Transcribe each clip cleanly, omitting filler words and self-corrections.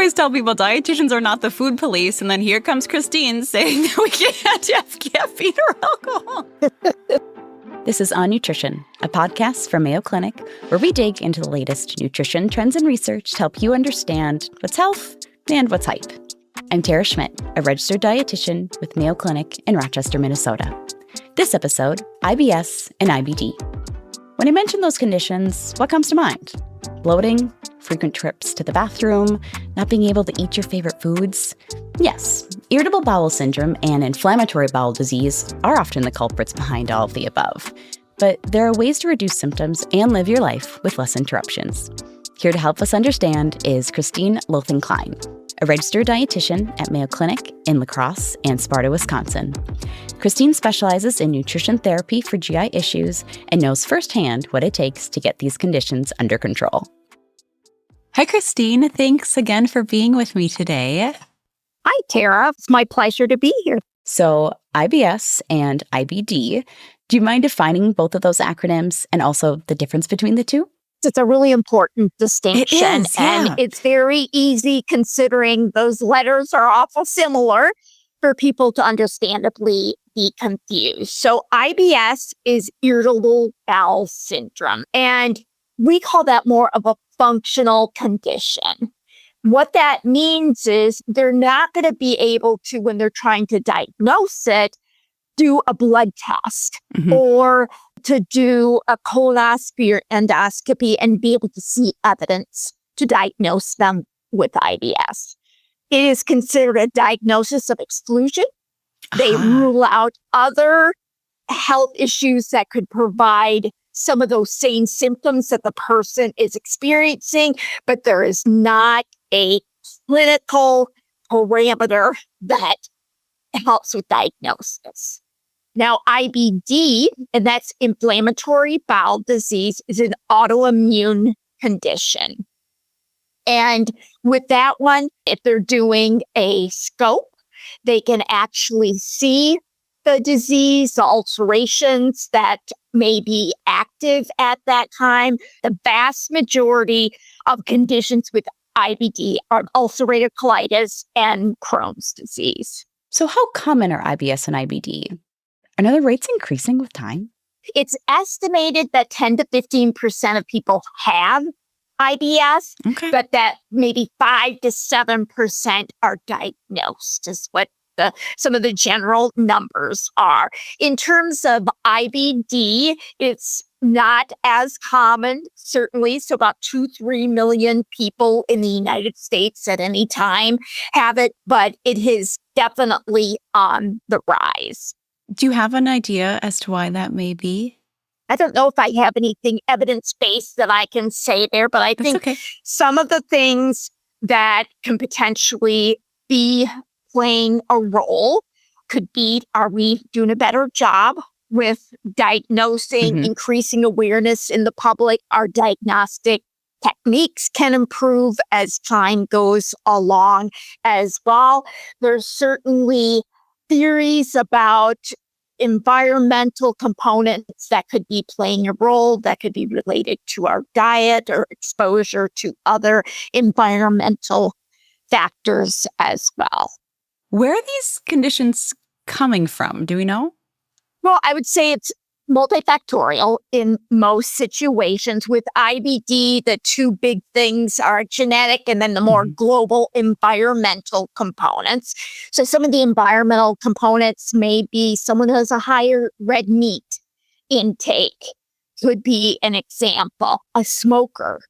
always tell people dietitians are not the food police, and then here comes Christine saying that we can't have caffeine or alcohol. This is On Nutrition, a podcast from Mayo Clinic, where we dig into the latest nutrition trends and research to help you understand what's health and what's hype. I'm Tara Schmidt, a registered dietitian with Mayo Clinic in Rochester, Minnesota. This episode, IBS and IBD. When I mention those conditions, what comes to mind? Bloating, frequent trips to the bathroom, not being able to eat your favorite foods? Yes, irritable bowel syndrome and inflammatory bowel disease are often the culprits behind all of the above. But there are ways to reduce symptoms and live your life with less interruptions. Here to help us understand is Christine Lothen-Kline, a registered dietitian at Mayo Clinic in La Crosse and Sparta, Wisconsin. Christine specializes in nutrition therapy for GI issues and knows firsthand what it takes to get these conditions under control. Hi, Christine. Thanks again for being with me today. Hi, Tara. It's my pleasure to be here. So, IBS and IBD, do you mind defining both of those acronyms and also the difference between the two? It's a really important distinction, It is, yeah. and it's very easy considering those letters are awful similar for people to understandably be confused. So IBS is irritable bowel syndrome, and we call that more of a functional condition. What that means is they're not going to be able to, when they're trying to diagnose it, do a blood test or to do a colonoscopy or endoscopy and be able to see evidence to diagnose them with IBS. It is considered a diagnosis of exclusion. They rule out other health issues that could provide some of those same symptoms that the person is experiencing, but there is not a clinical parameter that helps with diagnosis. Now, IBD, and that's inflammatory bowel disease, is an autoimmune condition. And with that one, if they're doing a scope, they can actually see the disease, the ulcerations that may be active at that time. The vast majority of conditions with IBD are ulcerative colitis and Crohn's disease. So how common are IBS and IBD? Are the rates increasing with time? It's estimated that 10 to 15% of people have IBS, but that maybe 5 to 7% are diagnosed is what some of the general numbers are. In terms of IBD, it's not as common, certainly. So about 2-3 million people in the United States at any time have it, but it is definitely on the rise. Do you have an idea as to why that may be? I don't know if I have anything evidence-based that I can say there, but I think some of the things that can potentially be playing a role could be, are we doing a better job with diagnosing, increasing awareness in the public? Our diagnostic techniques can improve as time goes along as well. There's certainly theories about environmental components that could be playing a role, that could be related to our diet or exposure to other environmental factors as well. Where are these conditions coming from? Do we know? Well, I would say it's multifactorial in most situations. With IBD, the two big things are genetic and then the more global environmental components. So some of the environmental components may be someone who has a higher red meat intake, could be an example. A smoker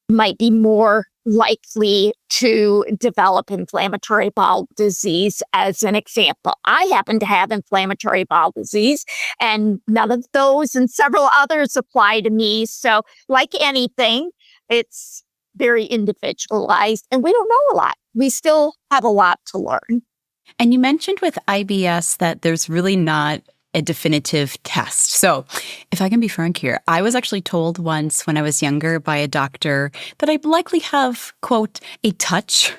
might be more likely to develop inflammatory bowel disease, as an example. I happen to have inflammatory bowel disease, and none of those and several others apply to me. So like anything, it's very individualized, and we don't know a lot. We still have a lot to learn. And you mentioned with IBS that there's really not a definitive test. So if I can be frank here, I was actually told once when I was younger by a doctor that I likely have, quote, a touch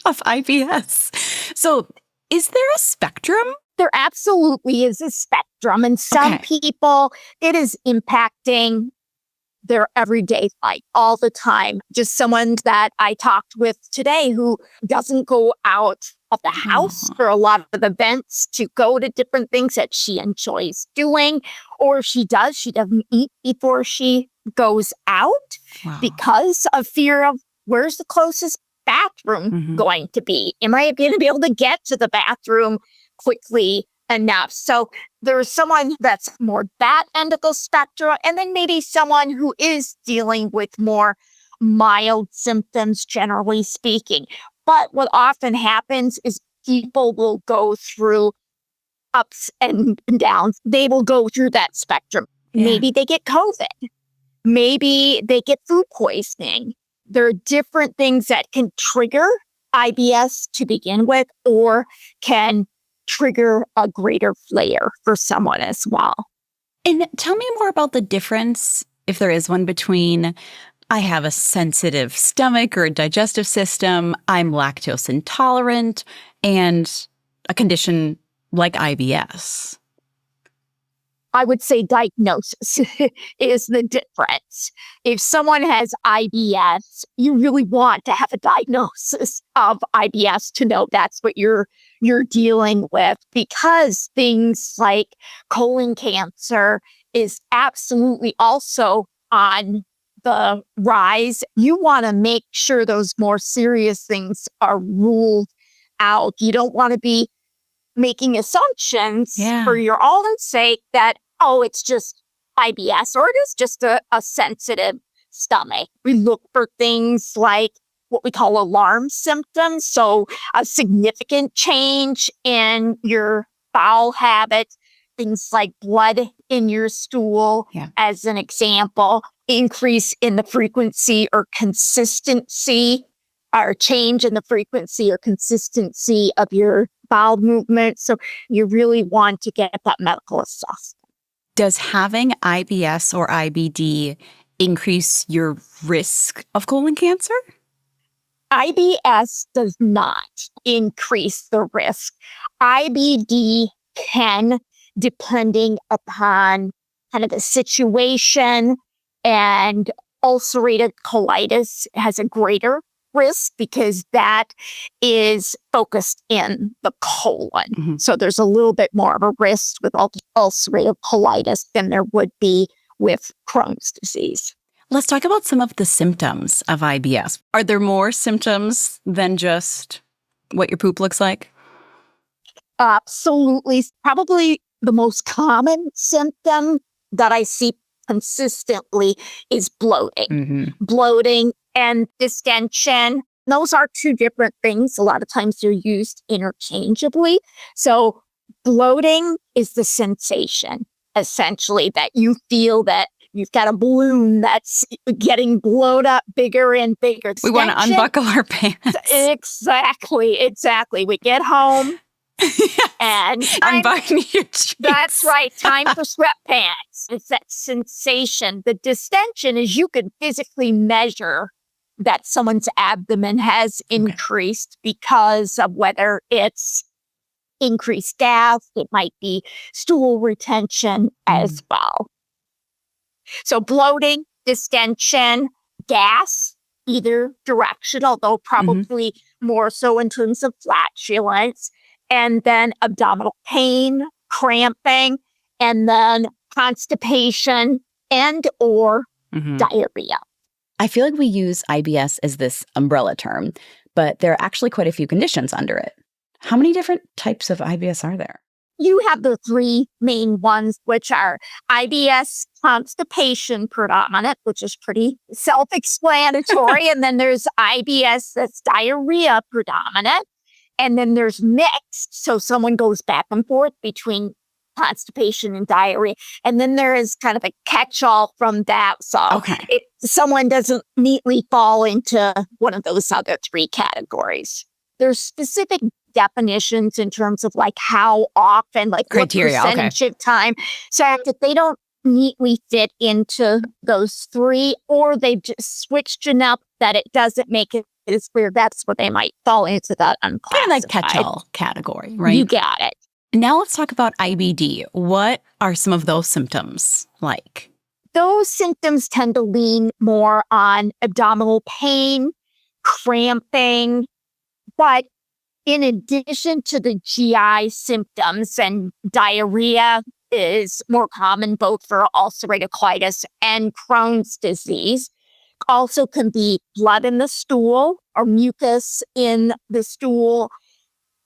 of IBS. So is there a spectrum? There absolutely is a spectrum. And some people, it is impacting their everyday life all the time. Just someone that I talked with today who doesn't go out of the house for a lot of events to go to different things that she enjoys doing, or if she does, she doesn't eat before she goes out because of fear of where's the closest bathroom going to be? Am I going to be able to get to the bathroom quickly enough? So there's someone that's more that end of the spectrum, and then maybe someone who is dealing with more mild symptoms, generally speaking. But what often happens is people will go through ups and downs. They will go through that spectrum. Yeah. Maybe they get COVID. Maybe they get food poisoning. There are different things that can trigger IBS to begin with, or can trigger a greater flare for someone as well. And tell me more about the difference, if there is one, between I have a sensitive stomach or a digestive system, I'm lactose intolerant, and a condition like IBS. I would say diagnosis is the difference. If someone has IBS, you really want to have a diagnosis of IBS to know that's what you're dealing with, because things like colon cancer is absolutely also on the rise. You want to make sure those more serious things are ruled out. You don't want to be making assumptions for your own sake that, oh, it's just IBS or it is just a sensitive stomach. We look for things like what we call alarm symptoms. So a significant change in your bowel habits, things like blood in your stool, as an example, increase in the frequency or consistency, or change in the frequency or consistency of your bowel movement. So you really want to get that medical assessment. Does having IBS or IBD increase your risk of colon cancer? IBS does not increase the risk. IBD can, depending upon kind of the situation, and ulcerative colitis has a greater risk because that is focused in the colon. So there's a little bit more of a risk with ulcerative colitis than there would be with Crohn's disease. Let's talk about some of the symptoms of IBS. Are there more symptoms than just what your poop looks like? Absolutely. Probably the most common symptom that I see consistently is bloating. Bloating and distension. Those are two different things. A lot of times they're used interchangeably. So bloating is the sensation, essentially, that you feel that you've got a balloon that's getting blown up bigger and bigger. We want to unbuckle our pants. Exactly. We get home. And I'm buying your jeans. That's right. Time for sweatpants. It's that sensation. The distension is you can physically measure that someone's abdomen has increased because of whether it's increased gas, it might be stool retention as well. So bloating, distension, gas, either direction, although probably more so in terms of flatulence, and then abdominal pain, cramping, and then constipation and or diarrhea. I feel like we use IBS as this umbrella term, but there are actually quite a few conditions under it. How many different types of IBS are there? You have the three main ones, which are IBS constipation predominant, which is pretty self-explanatory. And then there's IBS that's diarrhea predominant. And then there's mixed. So someone goes back and forth between constipation and diarrhea. And then there is kind of a catch-all from that. So someone doesn't neatly fall into one of those other three categories. There's specific definitions in terms of like how often, like criteria, what percentage of time. So if they don't neatly fit into those three, or they've just switched enough that it doesn't make it as clear, that's where they might fall into that unclassified. Kind of like catch-all category, right? You got it. Now let's talk about IBD. What are some of those symptoms like? those symptoms tend to lean more on abdominal pain, cramping, but in addition to the GI symptoms, and diarrhea is more common both for ulcerative colitis and Crohn's disease, also can be blood in the stool or mucus in the stool.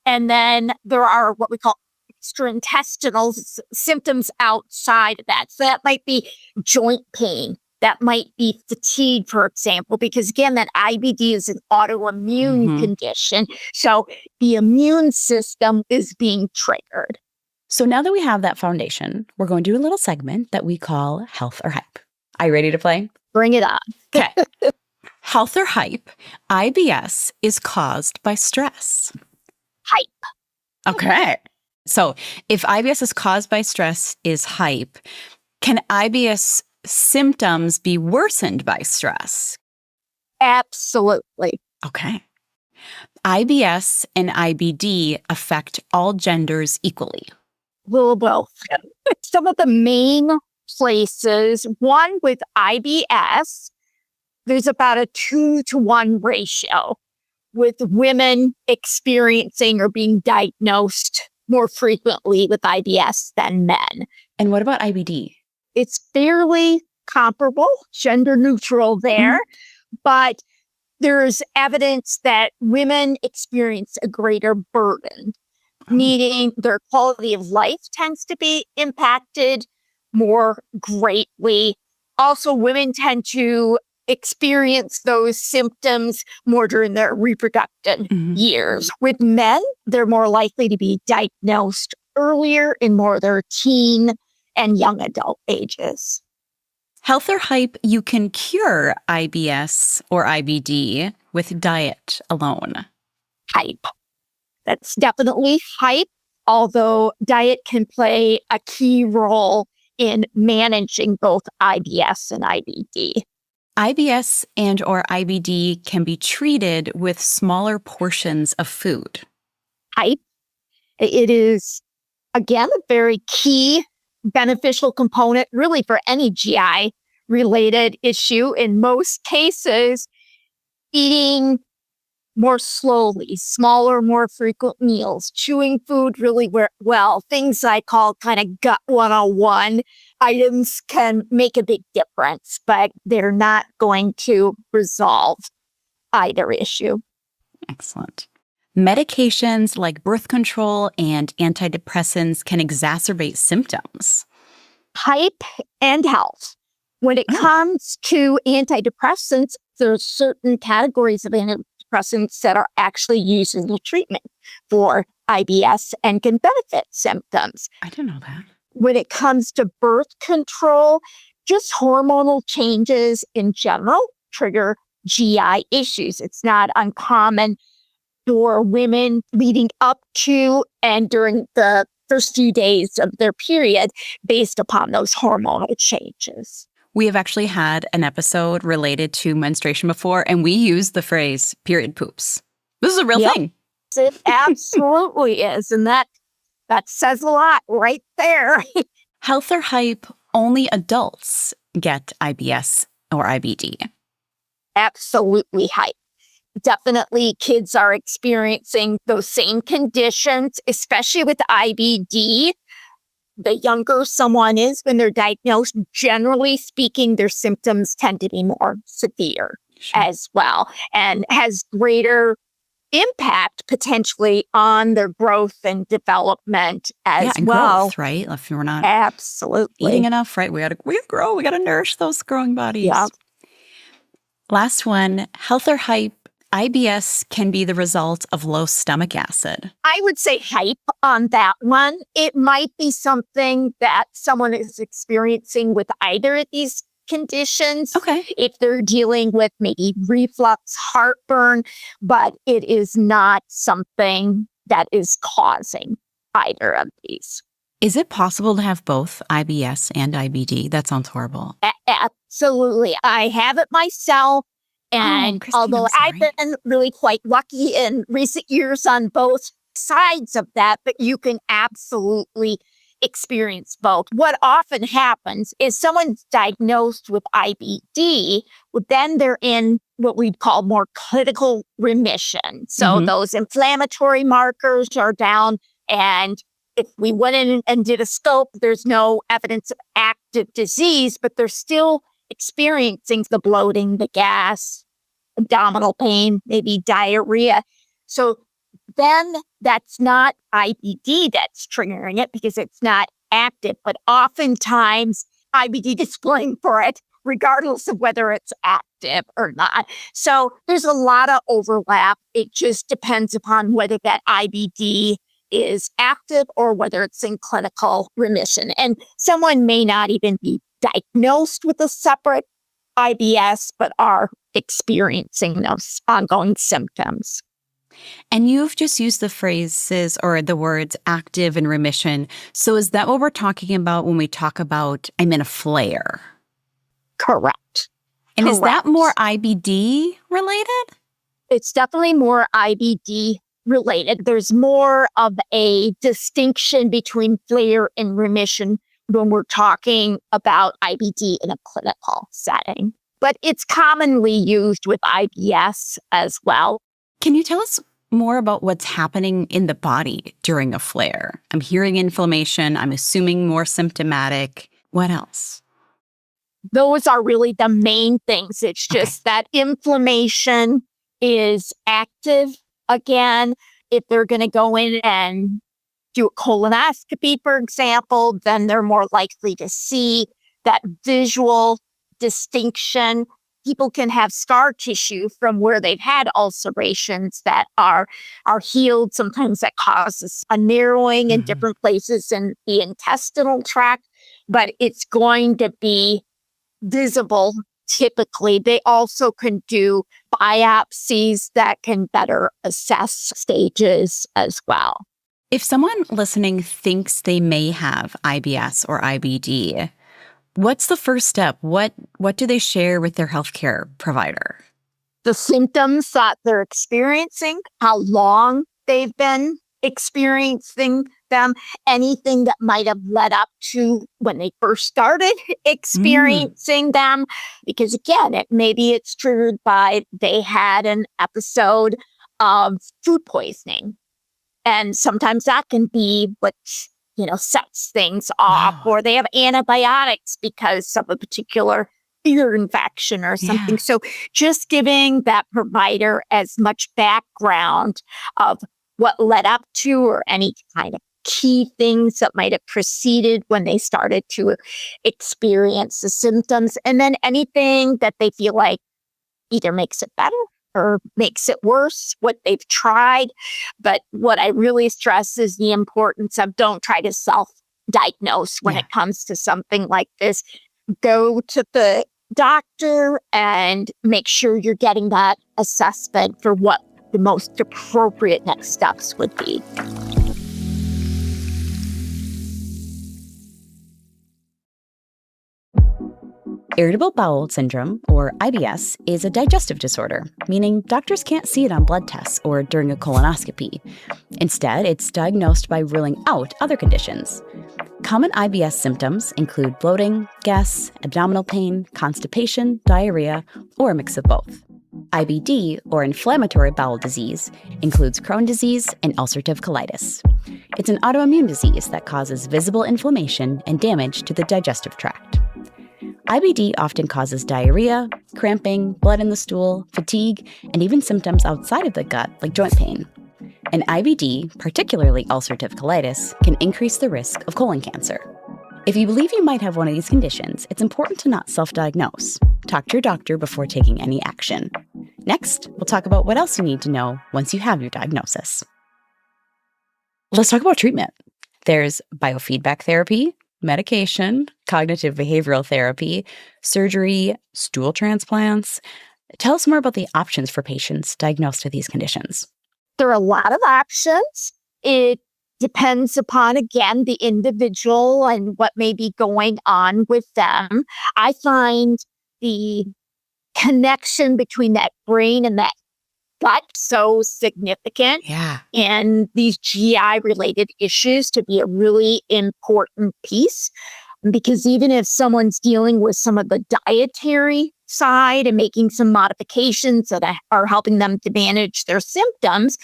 And then there are what we call extraintestinal symptoms outside of that. So that might be joint pain. That might be fatigue, for example, because again, that IBD is an autoimmune condition. So the immune system is being triggered. So now that we have that foundation, we're going to do a little segment that we call Health or Hype. Are you ready to play? Bring it on. Okay. Health or Hype, IBS is caused by stress. Hype. Okay. So if IBS is caused by stress is hype, can IBS symptoms be worsened by stress? Absolutely. Okay. IBS and IBD affect all genders equally. Well, some of the main places, one with IBS, there's about a 2-to-1 ratio with women experiencing or being diagnosed more frequently with IBS than men. And what about IBD? It's fairly comparable, gender neutral there, but there's evidence that women experience a greater burden, meaning their quality of life tends to be impacted more greatly. Also, women tend to experience those symptoms more during their reproductive years. With men, they're more likely to be diagnosed earlier in more their teen and young adult ages. Health or Hype, you can cure IBS or IBD with diet alone. Hype. That's definitely hype, although diet can play a key role in managing both IBS and IBD. IBS and or IBD can be treated with smaller portions of food. Hype. It is, again, a very key beneficial component really for any GI related issue. In most cases, eating more slowly, smaller, more frequent meals, chewing food really well, things I call kind of gut 101 items can make a big difference, but they're not going to resolve either issue. Excellent. Medications like birth control and antidepressants can exacerbate symptoms. Hype and health. When it comes to antidepressants, there are certain categories of antidepressants that are actually used in the treatment for IBS and can benefit symptoms. I didn't know that. When it comes to birth control, just hormonal changes in general trigger GI issues. It's not uncommon for women leading up to and during the first few days of their period based upon those hormonal changes. We have actually had an episode related to menstruation before, and we used the phrase period poops. This is a real thing. It absolutely is. And that says a lot right there. Health or Hype, only adults get IBS or IBD. Absolutely hype. Definitely kids are experiencing those same conditions, especially with IBD. The younger someone is when they're diagnosed, generally speaking, their symptoms tend to be more severe as well and has greater impact potentially on their growth and development as and well. Growth, right? If we're not absolutely eating enough, right? We gotta grow. We gotta nourish those growing bodies. Yeah. Last one, Health or Hype. IBS can be the result of low stomach acid. I would say hype on that one. It might be something that someone is experiencing with either of these conditions. Okay. If they're dealing with maybe reflux, heartburn, but it is not something that is causing either of these. Is it possible to have both IBS and IBD? That sounds horrible. Absolutely. I have it myself. And Christine, although I've been really quite lucky in recent years on both sides of that, but you can absolutely experience both. What often happens is someone's diagnosed with IBD, well, then they're in what we'd call more clinical remission. So those inflammatory markers are down, and if we went in and did a scope, there's no evidence of active disease, but they're still experiencing the bloating, the gas, abdominal pain, maybe diarrhea. So then that's not IBD that's triggering it because it's not active, but oftentimes IBD is blamed for it, regardless of whether it's active or not. So there's a lot of overlap. It just depends upon whether that IBD is active or whether it's in clinical remission. And someone may not even be diagnosed with a separate IBS, but are experiencing those ongoing symptoms. And you've just used the phrases or the words active and remission. So is that what we're talking about when we talk about I'm in a flare? Correct. And is that more IBD related? It's definitely more IBD related. There's more of a distinction between flare and remission when we're talking about IBD in a clinical setting. But it's commonly used with IBS as well. Can you tell us more about what's happening in the body during a flare? I'm hearing inflammation. I'm assuming more symptomatic. What else? Those are really the main things. It's just that inflammation is active again. If they're going to go in and do a colonoscopy, for example, then they're more likely to see that visual distinction. People can have scar tissue from where they've had ulcerations that are healed. Sometimes that causes a narrowing in different places in the intestinal tract, but it's going to be visible typically. They also can do biopsies that can better assess stages as well. If someone listening thinks they may have IBS or IBD, what's the first step? What do they share with their healthcare provider? The symptoms that they're experiencing, how long they've been experiencing them, anything that might have led up to when they first started experiencing them. Because again, maybe it's triggered by they had an episode of food poisoning. And sometimes that can be what sets things off, or they have antibiotics because of a particular ear infection or something. So just giving that provider as much background of what led up to or any kind of key things that might have preceded when they started to experience the symptoms. And then anything that they feel like either makes it better or makes it worse, what they've tried. But what I really stress is the importance of don't try to self-diagnose when it comes to something like this. Go to the doctor and make sure you're getting that assessment for what the most appropriate next steps would be. Irritable bowel syndrome, or IBS, is a digestive disorder, meaning doctors can't see it on blood tests or during a colonoscopy. Instead, it's diagnosed by ruling out other conditions. Common IBS symptoms include bloating, gas, abdominal pain, constipation, diarrhea, or a mix of both. IBD, or inflammatory bowel disease, includes Crohn disease and ulcerative colitis. It's an autoimmune disease that causes visible inflammation and damage to the digestive tract. IBD often causes diarrhea, cramping, blood in the stool, fatigue, and even symptoms outside of the gut like joint pain. And IBD, particularly ulcerative colitis, can increase the risk of colon cancer. If you believe you might have one of these conditions, it's important to not self-diagnose. Talk to your doctor before taking any action. Next, we'll talk about what else you need to know once you have your diagnosis. Let's talk about treatment. There's biofeedback therapy, medication, cognitive behavioral therapy, surgery, stool transplants. Tell us more about the options for patients diagnosed with these conditions. There are a lot of options. It depends upon, again, the individual and what may be going on with them. I find the connection between that brain and that gut so significant Yeah. and these GI related issues to be a really important piece. Because even if someone's dealing with some of the dietary side and making some modifications that are helping them to manage their symptoms,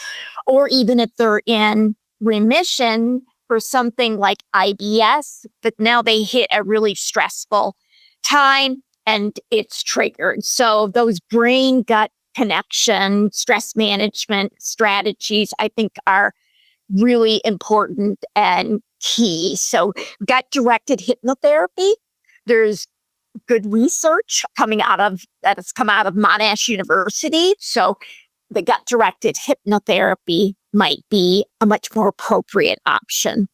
or even if they're in remission for something like IBS, but now they hit a really stressful time and it's triggered. So those brain gut connection, stress management strategies, I think are really important and key. So gut-directed hypnotherapy, there's good research that has come out of Monash University. So the gut-directed hypnotherapy might be a much more appropriate option.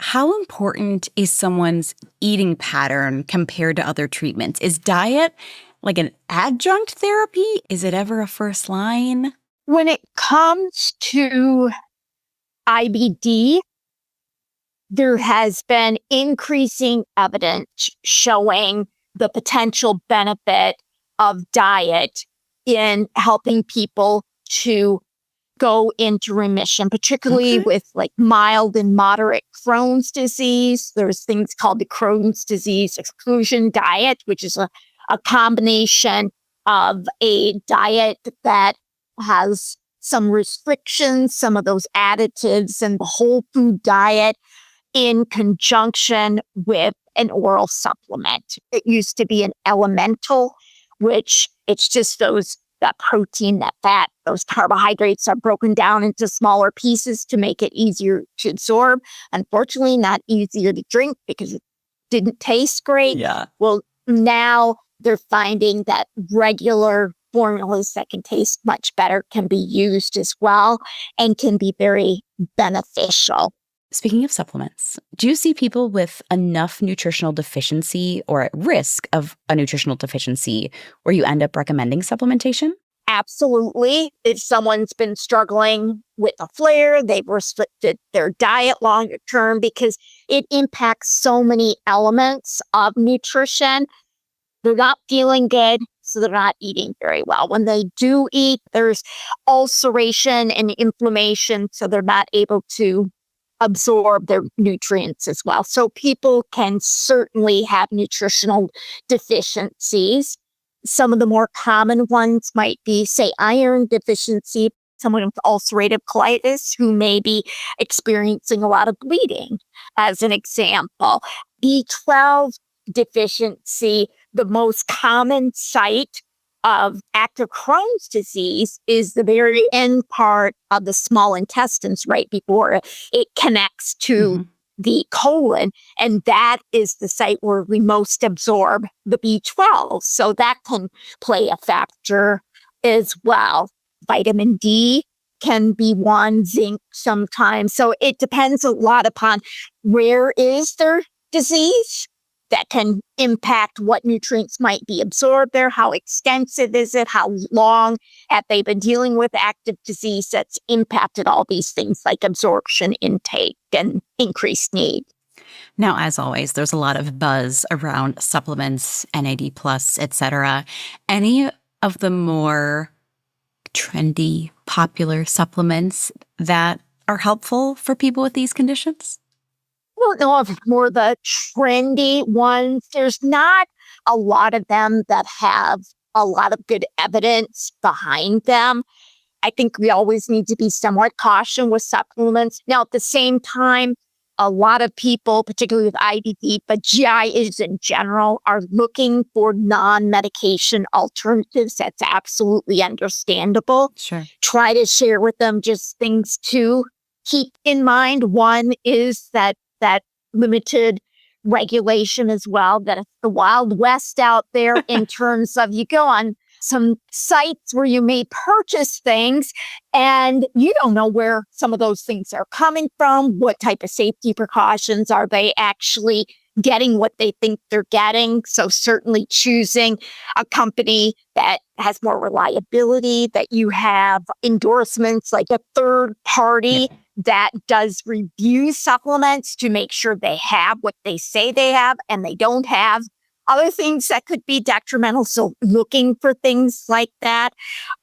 How important is someone's eating pattern compared to other treatments? Is diet like an adjunct therapy? Is it ever a first line? When it comes to IBD, there has been increasing evidence showing the potential benefit of diet in helping people to go into remission, particularly with like mild and moderate Crohn's disease. There's things called the Crohn's disease exclusion diet, which is a combination of a diet that has some restrictions, some of those additives, and the whole food diet in conjunction with an oral supplement. It used to be an elemental, which it's just that protein, that fat, those carbohydrates are broken down into smaller pieces to make it easier to absorb. Unfortunately, not easier to drink because it didn't taste great. Yeah. Well, now they're finding that regular formulas that can taste much better can be used as well and can be very beneficial. Speaking of supplements, do you see people with enough nutritional deficiency or at risk of a nutritional deficiency where you end up recommending supplementation? Absolutely. If someone's been struggling with a flare, they've restricted their diet longer term because it impacts so many elements of nutrition. They're not feeling good, so they're not eating very well. When they do eat, there's ulceration and inflammation, so they're not able to absorb their nutrients as well. So people can certainly have nutritional deficiencies. Some of the more common ones might be, say, iron deficiency, someone with ulcerative colitis who may be experiencing a lot of bleeding, as an example. B12 deficiency, the most common site of active Crohn's disease is the very end part of the small intestines right before it connects to the colon. And that is the site where we most absorb the B12. So that can play a factor as well. Vitamin D can be one, zinc sometimes. So it depends a lot upon where is their disease. That can impact what nutrients might be absorbed there, how extensive is it, how long have they been dealing with active disease that's impacted all these things like absorption, intake, and increased need. Now, as always, there's a lot of buzz around supplements, NAD+, et cetera. Any of the more trendy, popular supplements that are helpful for people with these conditions? I don't know if more the trendy ones. There's not a lot of them that have a lot of good evidence behind them. I think we always need to be somewhat cautious with supplements. Now, at the same time, a lot of people, particularly with IBD, but GIs in general, are looking for non-medication alternatives. That's absolutely understandable. Sure. Try to share with them just things to keep in mind. One is that limited regulation as well, that it's the Wild West out there in terms of you go on some sites where you may purchase things and you don't know where some of those things are coming from. What type of safety precautions are they actually getting what they think they're getting? So certainly choosing a company that has more reliability, that you have endorsements like a third party that does review supplements to make sure they have what they say they have and they don't have other things that could be detrimental. So looking for things like that,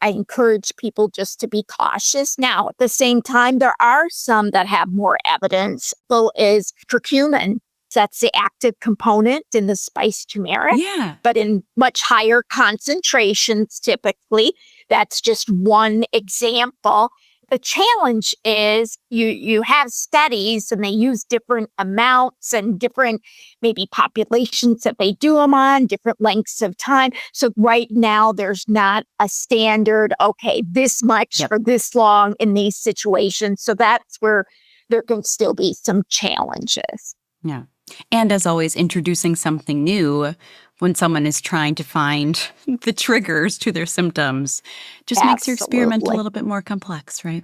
I encourage people just to be cautious. Now, at the same time, there are some that have more evidence. So is curcumin. That's the active component in the spice turmeric, but in much higher concentrations typically. That's just one example. The challenge is you have studies and they use different amounts and different maybe populations that they do them on, different lengths of time. So right now there's not a standard, okay, this much for this long in these situations. So that's where there can still be some challenges. Yeah. And as always, introducing something new when someone is trying to find the triggers to their symptoms just makes your experiment a little bit more complex, right?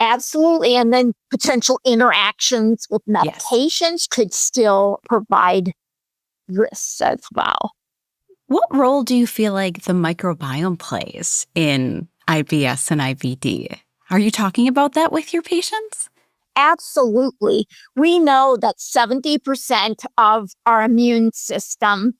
Absolutely. And then potential interactions with medications could still provide risks as well. What role do you feel like the microbiome plays in IBS and IBD? Are you talking about that with your patients? Absolutely. We know that 70% of our immune system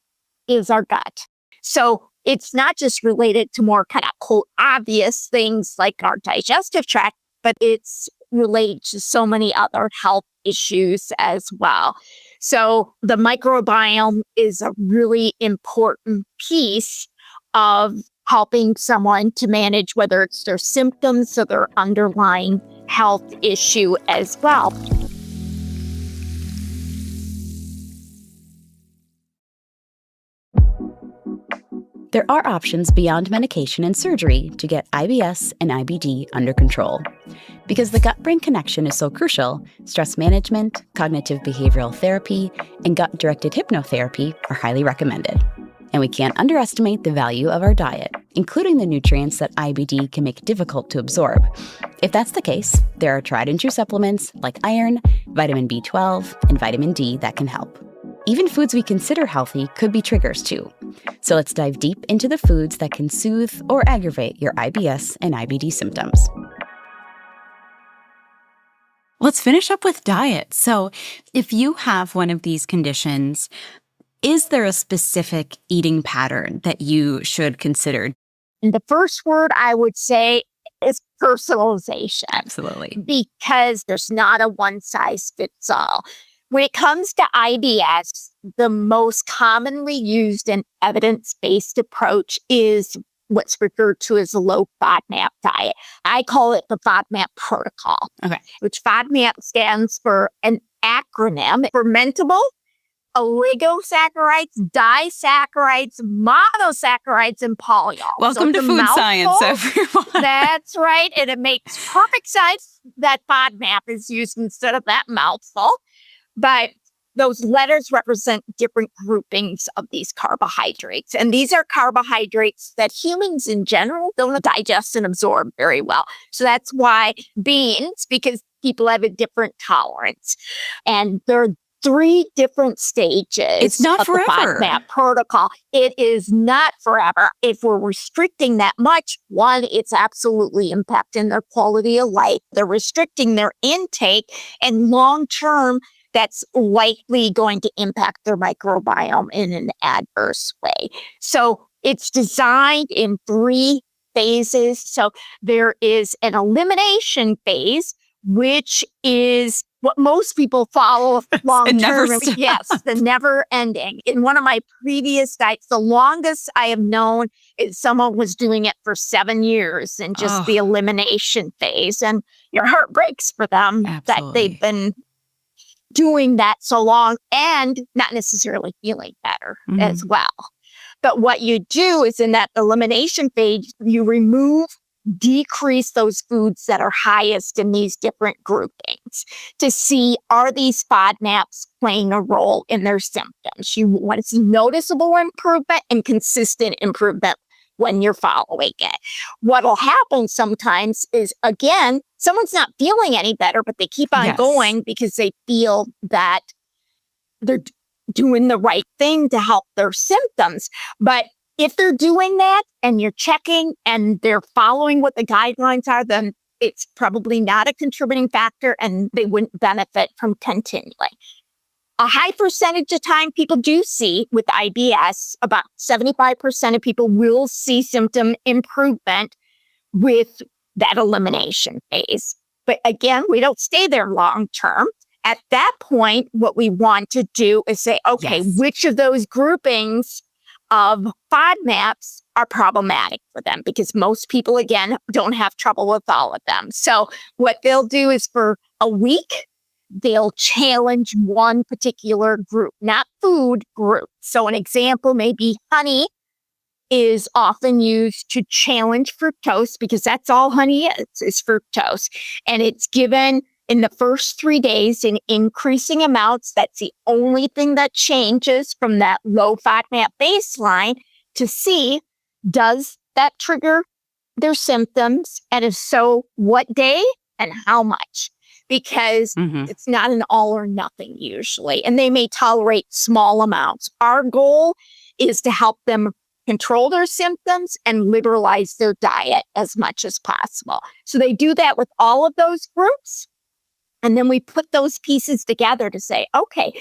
is our gut. So it's not just related to more kind of quote obvious things like our digestive tract, but it's related to so many other health issues as well. So the microbiome is a really important piece of helping someone to manage whether it's their symptoms or their underlying health issue as well. There are options beyond medication and surgery to get IBS and IBD under control. Because the gut-brain connection is so crucial, stress management, cognitive behavioral therapy, and gut-directed hypnotherapy are highly recommended. And we can't underestimate the value of our diet, including the nutrients that IBD can make difficult to absorb. If that's the case, there are tried-and-true supplements like iron, vitamin B12, and vitamin D that can help. Even foods we consider healthy could be triggers too. So let's dive deep into the foods that can soothe or aggravate your IBS and IBD symptoms. Let's finish up with diet. So if you have one of these conditions, is there a specific eating pattern that you should consider? And the first word I would say is personalization. Absolutely. Because there's not a one-size-fits-all. When it comes to IBS, the most commonly used and evidence-based approach is what's referred to as a low FODMAP diet. I call it the FODMAP protocol, which FODMAP stands for an acronym: fermentable, oligosaccharides, disaccharides, monosaccharides, and polyols. Welcome to food science, everyone. That's right. And it makes perfect sense that FODMAP is used instead of that mouthful. But those letters represent different groupings of these carbohydrates. And these are carbohydrates that humans in general don't digest and absorb very well. So that's why beans, because people have a different tolerance. And there are 3 different stages. It's not of forever. The FODMAP protocol. It is not forever. If we're restricting that much, one, it's absolutely impacting their quality of life. They're restricting their intake, and long term, that's likely going to impact their microbiome in an adverse way. So it's designed in 3 phases. So there is an elimination phase, which is what most people follow long term. Yes, the never ending. In one of my previous diets, the longest I have known is someone was doing it for 7 years in just the elimination phase. And your heart breaks for them that they've been doing that so long and not necessarily feeling better as well. But what you do is in that elimination phase, you decrease those foods that are highest in these different groupings to see, are these FODMAPs playing a role in their symptoms? You want to see noticeable improvement and consistent improvement when you're following it. What'll happen sometimes is, again, someone's not feeling any better, but they keep on going because they feel that they're doing the right thing to help their symptoms. But if they're doing that and you're checking and they're following what the guidelines are, then it's probably not a contributing factor and they wouldn't benefit from continuing. A high percentage of time people do see with IBS, about 75% of people will see symptom improvement with that elimination phase. But again, we don't stay there long term. At that point, what we want to do is say, okay, Yes. which of those groupings of FODMAPs are problematic for them? Because most people, again, don't have trouble with all of them. So what they'll do is for a week, they'll challenge one particular group, not food group. So an example may be honey is often used to challenge fructose because that's all honey is fructose. And it's given in the first 3 days in increasing amounts. That's the only thing that changes from that low FODMAP baseline to see, does that trigger their symptoms? And if so, what day and how much? Because it's not an all or nothing usually. And they may tolerate small amounts. Our goal is to help them control their symptoms and liberalize their diet as much as possible. So they do that with all of those groups. And then we put those pieces together to say, okay,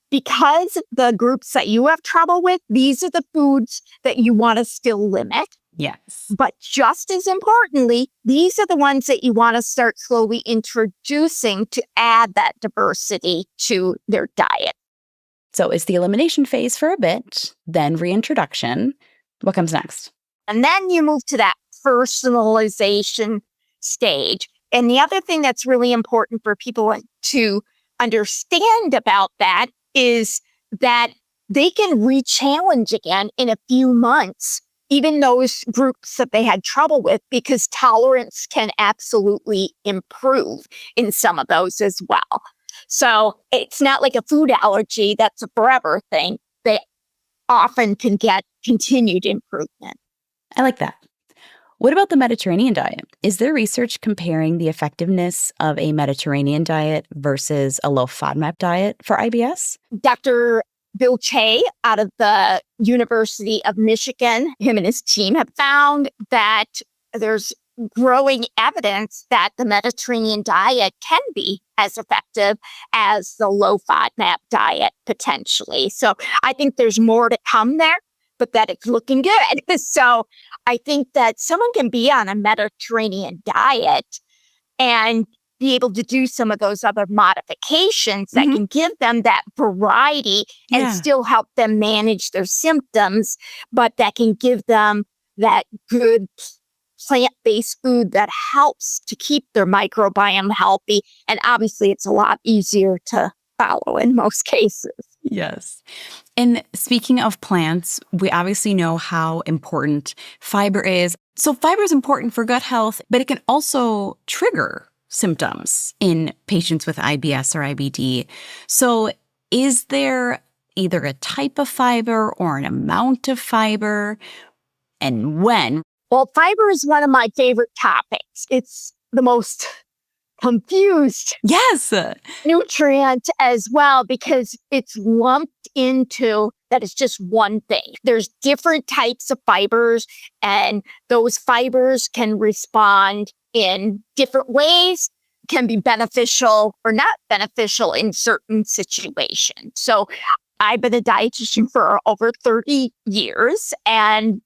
because the groups that you have trouble with, these are the foods that you want to still limit. Yes. But just as importantly, these are the ones that you want to start slowly introducing to add that diversity to their diet. So it's the elimination phase for a bit, then reintroduction. What comes next? And then you move to that personalization stage. And the other thing that's really important for people to understand about that is that they can re-challenge again in a few months, even those groups that they had trouble with, because tolerance can absolutely improve in some of those as well. So it's not like a food allergy that's a forever thing. They often can get continued improvement. I like that. What about the Mediterranean diet? Is there research comparing the effectiveness of a Mediterranean diet versus a low FODMAP diet for IBS? Dr. Bill Che out of the University of Michigan, him and his team have found that there's growing evidence that the Mediterranean diet can be as effective as the low FODMAP diet potentially. So I think there's more to come there, but that it's looking good. So I think that someone can be on a Mediterranean diet and be able to do some of those other modifications that can give them that variety and still help them manage their symptoms, but that can give them that good plant-based food that helps to keep their microbiome healthy. And obviously, it's a lot easier to follow in most cases. Yes. And speaking of plants, we obviously know how important fiber is. So fiber is important for gut health, but it can also trigger symptoms in patients with IBS or IBD. So is there either a type of fiber or an amount of fiber, and when? Well, fiber is one of my favorite topics. It's the most confused nutrient as well, because it's lumped into that it's just one thing. There's different types of fibers, and those fibers can respond in different ways, can be beneficial or not beneficial in certain situations. So I've been a dietitian for over 30 years. And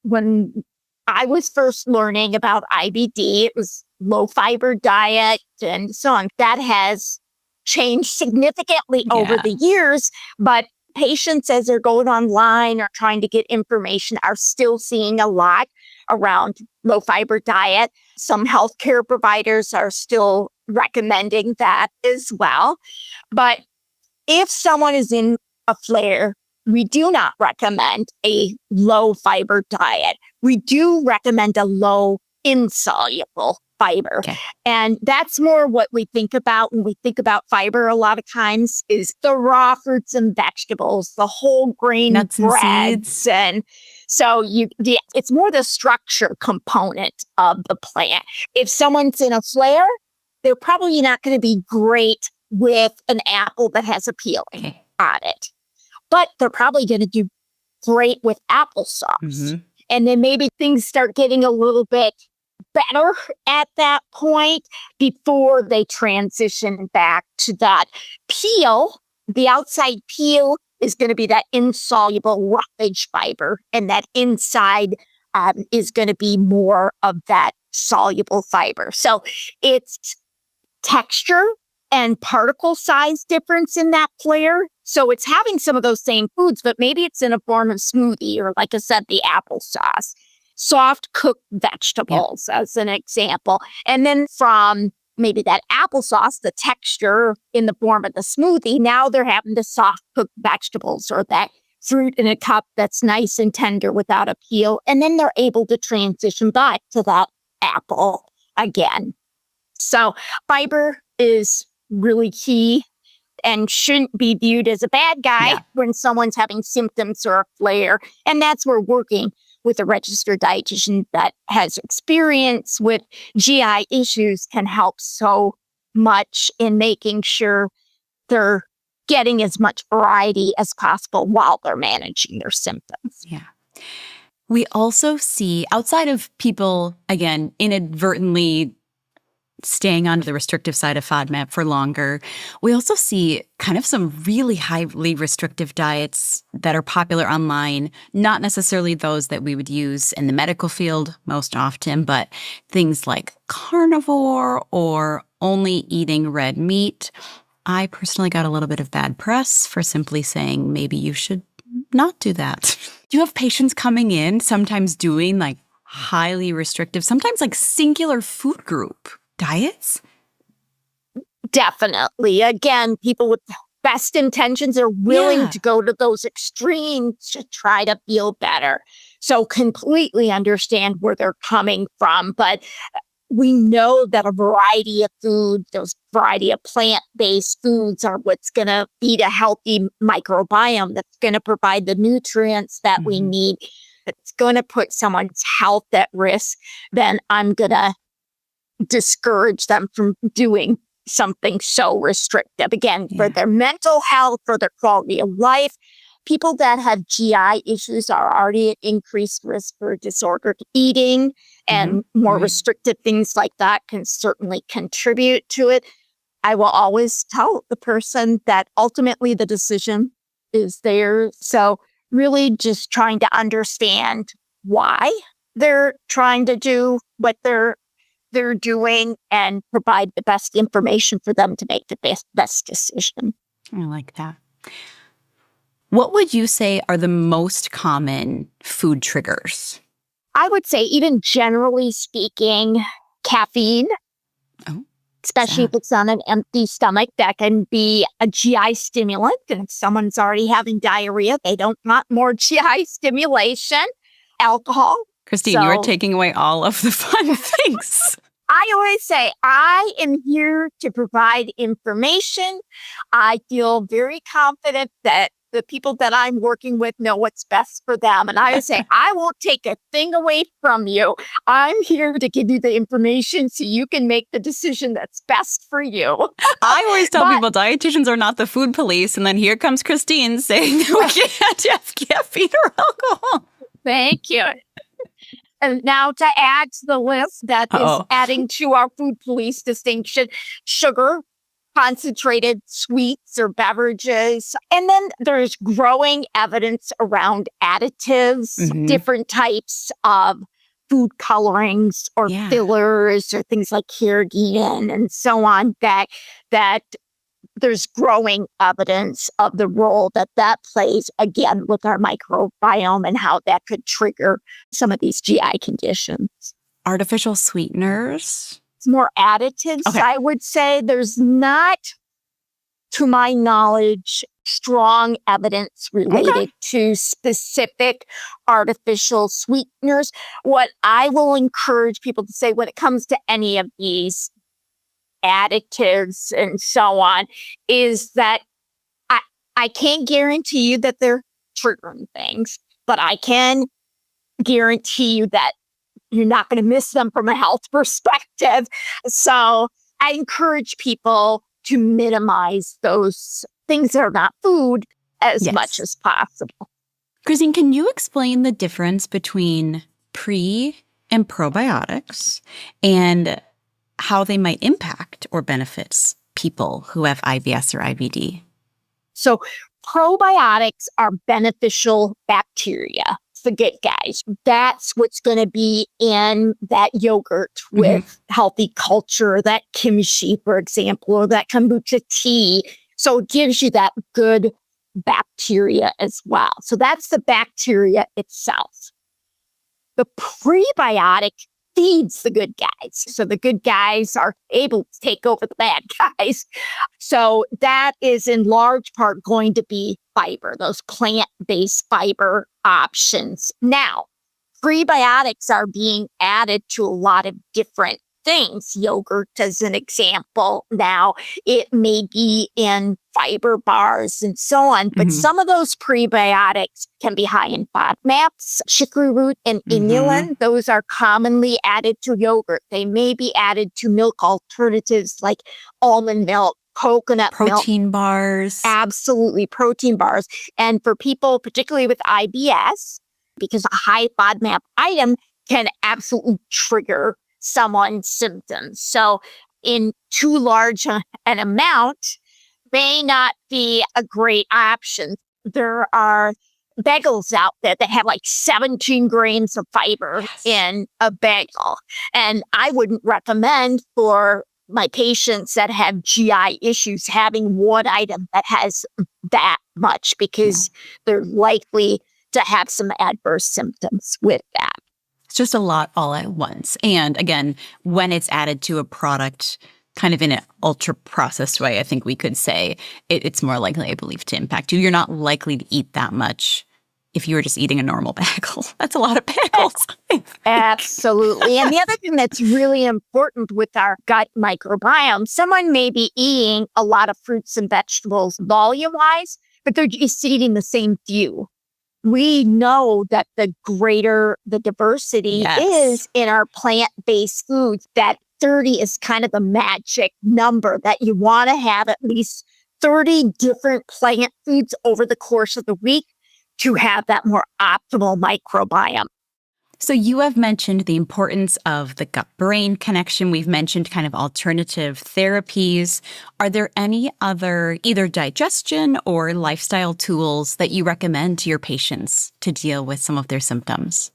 when I was first learning about IBD, it was low fiber diet and so on. That has changed significantly over the years, but patients, as they're going online or trying to get information, are still seeing a lot around low fiber diet. Some healthcare providers are still recommending that as well. But if someone is in a flare, we do not recommend a low fiber diet. We do recommend a low insoluble fiber. Okay. And that's more what we think about when we think about fiber a lot of times is the raw fruits and vegetables, the whole grain nuts and breads. seeds. And so it's more the structure component of the plant. If someone's in a flare, they're probably not going to be great with an apple that has a peeling on it. But they're probably going to do great with applesauce. And then maybe things start getting a little bit better at that point before they transition back to that peel The outside peel is going to be that insoluble roughage fiber, and that inside is going to be more of that soluble fiber. So it's texture and particle size difference in that flare. So it's having some of those same foods, but maybe it's in a form of smoothie, or like I said, the applesauce, soft cooked vegetables as an example. And then from maybe that applesauce, the texture in the form of the smoothie, now they're having the soft cooked vegetables or that fruit in a cup that's nice and tender without a peel. And then they're able to transition back to that apple again. So fiber is really key and shouldn't be viewed as a bad guy when someone's having symptoms or a flare. And that's where working with a registered dietitian that has experience with GI issues can help so much in making sure they're getting as much variety as possible while they're managing their symptoms. Yeah. We also see, outside of people, again, inadvertently staying on the restrictive side of FODMAP for longer, we also see kind of some really highly restrictive diets that are popular online, not necessarily those that we would use in the medical field most often, but things like carnivore or only eating red meat. I personally got a little bit of bad press for simply saying maybe you should not do that. Do you have patients coming in, sometimes doing like highly restrictive, sometimes like singular food group diets? Definitely. Again, people with best intentions are willing to go to those extremes to try to feel better. So completely understand where they're coming from. But we know that a variety of foods, those variety of plant-based foods are what's going to feed a healthy microbiome that's going to provide the nutrients that we need. It's going to put someone's health at risk. Then I'm going to discourage them from doing something so restrictive. Again, for their mental health, for their quality of life. People that have GI issues are already at increased risk for disordered eating, and more restrictive things like that can certainly contribute to it. I will always tell the person that ultimately the decision is theirs. So really just trying to understand why they're trying to do what they're doing and provide the best information for them to make the best decision. I like that. What would you say are the most common food triggers? I would say, even generally speaking, caffeine, especially if it's on an empty stomach, that can be a GI stimulant. And if someone's already having diarrhea, they don't want more GI stimulation. Alcohol. Christine, you are taking away all of the fun things. I always say, I am here to provide information. I feel very confident that the people that I'm working with know what's best for them. And I always say, I won't take a thing away from you. I'm here to give you the information so you can make the decision that's best for you. I always tell people dietitians are not the food police. And then here comes Christine saying that we can't have caffeine or alcohol. Thank you. And now to add to the list that is adding to our food police distinction, sugar, concentrated sweets or beverages. And then there's growing evidence around additives, different types of food colorings or fillers or things like carrageenan and so on, that there's growing evidence of the role that plays, again, with our microbiome and how that could trigger some of these GI conditions. Artificial sweeteners? More additives, I would say. There's not, to my knowledge, strong evidence related to specific artificial sweeteners. What I will encourage people to say when it comes to any of these additives and so on is that I can't guarantee you that they're triggering things, but I can guarantee you that you're not going to miss them from a health perspective. So I encourage people to minimize those things that are not food as much as possible. Christine, can you explain the difference between pre and probiotics and how they might impact or benefit people who have IBS or IBD? So probiotics are beneficial bacteria, the good guys. That's what's going to be in that yogurt with healthy culture, that kimchi, for example, or that kombucha tea. So it gives you that good bacteria as well. So that's the bacteria itself. The prebiotic feeds the good guys. So the good guys are able to take over the bad guys. So that is in large part going to be fiber, those plant-based fiber options. Now, prebiotics are being added to a lot of different things. Yogurt, as an example. Now, it may be in fiber bars and so on, but some of those prebiotics can be high in FODMAPs, chicory root, and inulin. Those are commonly added to yogurt. They may be added to milk alternatives like almond milk, coconut milk. Protein bars. Absolutely, protein bars. And for people, particularly with IBS, because a high FODMAP item can absolutely trigger someone's symptoms. So in too large an amount may not be a great option. There are bagels out there that have like 17 grains of fiber in a bagel. And I wouldn't recommend for my patients that have GI issues having one item that has that much because they're likely to have some adverse symptoms with that. It's just a lot all at once. And again, when it's added to a product kind of in an ultra-processed way, I think we could say it's more likely, I believe, to impact you. You're not likely to eat that much if you were just eating a normal bagel. That's a lot of bagels. Absolutely. And the other thing that's really important with our gut microbiome, someone may be eating a lot of fruits and vegetables volume-wise, but they're just eating the same few. We know that the greater the diversity is in our plant-based foods, that 30 is kind of the magic number, that you want to have at least 30 different plant foods over the course of the week to have that more optimal microbiome. So you have mentioned the importance of the gut-brain connection. We've mentioned kind of alternative therapies. Are there any other either digestion or lifestyle tools that you recommend to your patients to deal with some of their symptoms?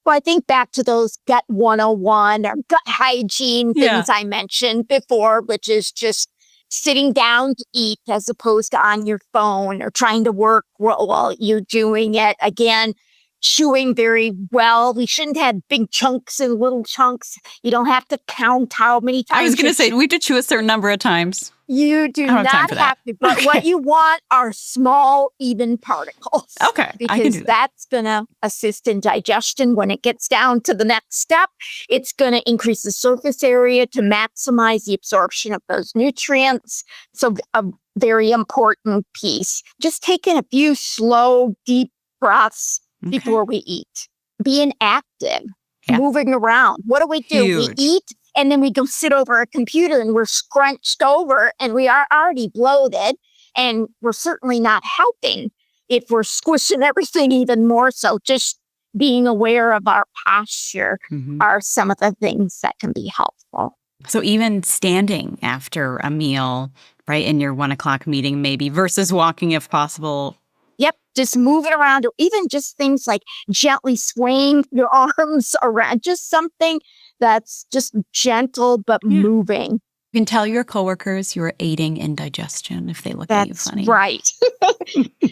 Well, I think back to those gut 101 or gut hygiene things I mentioned before, which is just sitting down to eat as opposed to on your phone or trying to work while you're doing it. Again, chewing very well. We shouldn't have big chunks and little chunks. You don't have to count how many times. I was going to say, we have to chew a certain number of times. You do not have to. But what you want are small, even particles. Okay. Because that's going to assist in digestion. When it gets down to the next step, it's going to increase the surface area to maximize the absorption of those nutrients. So a very important piece. Just taking a few slow, deep breaths before we eat. Being active, moving around. What do? We eat and then we go sit over a computer and we're scrunched over and we are already bloated and we're certainly not helping if we're squishing everything even more. So just being aware of our posture are some of the things that can be helpful. So even standing after a meal, right, in your 1 o'clock meeting maybe versus walking if possible. Yep, just moving around, or even just things like gently swaying your arms around, just something that's just gentle but moving. You can tell your coworkers you're aiding in digestion if they look at you funny. That's right.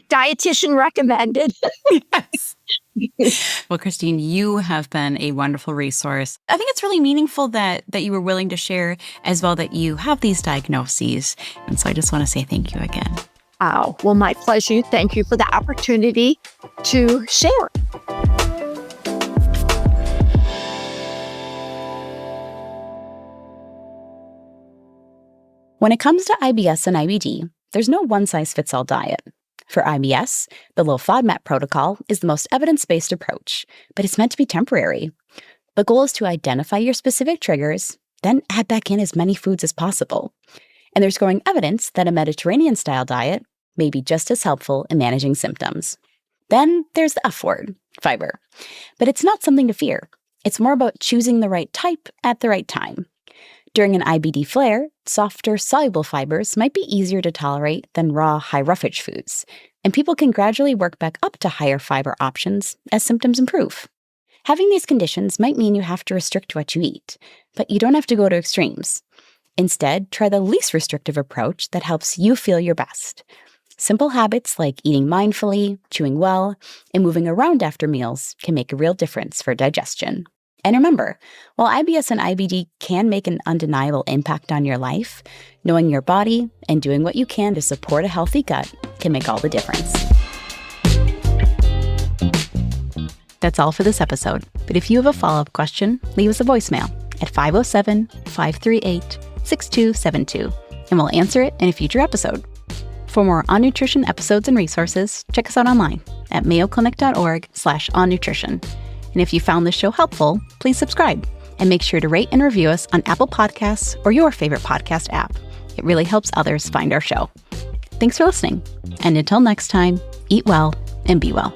Dietitian recommended. Well, Christine, you have been a wonderful resource. I think it's really meaningful that you were willing to share as well that you have these diagnoses. And so I just want to say thank you again. Oh, well, my pleasure. Thank you for the opportunity to share. When it comes to IBS and IBD, there's no one-size-fits-all diet. For IBS, the low FODMAP protocol is the most evidence-based approach, but it's meant to be temporary. The goal is to identify your specific triggers, then add back in as many foods as possible. And there's growing evidence that a Mediterranean-style diet may be just as helpful in managing symptoms. Then there's the F word, fiber. But it's not something to fear. It's more about choosing the right type at the right time. During an IBD flare, softer, soluble fibers might be easier to tolerate than raw, high roughage foods, and people can gradually work back up to higher fiber options as symptoms improve. Having these conditions might mean you have to restrict what you eat, but you don't have to go to extremes. Instead, try the least restrictive approach that helps you feel your best. Simple habits like eating mindfully, chewing well, and moving around after meals can make a real difference for digestion. And remember, while IBS and IBD can make an undeniable impact on your life, knowing your body and doing what you can to support a healthy gut can make all the difference. That's all for this episode, but if you have a follow-up question, leave us a voicemail at 507-538-6272, and we'll answer it in a future episode. For more On Nutrition episodes and resources, check us out online at mayoclinic.org/onnutrition. And if you found this show helpful, please subscribe and make sure to rate and review us on Apple Podcasts or your favorite podcast app. It really helps others find our show. Thanks for listening. And until next time, eat well and be well.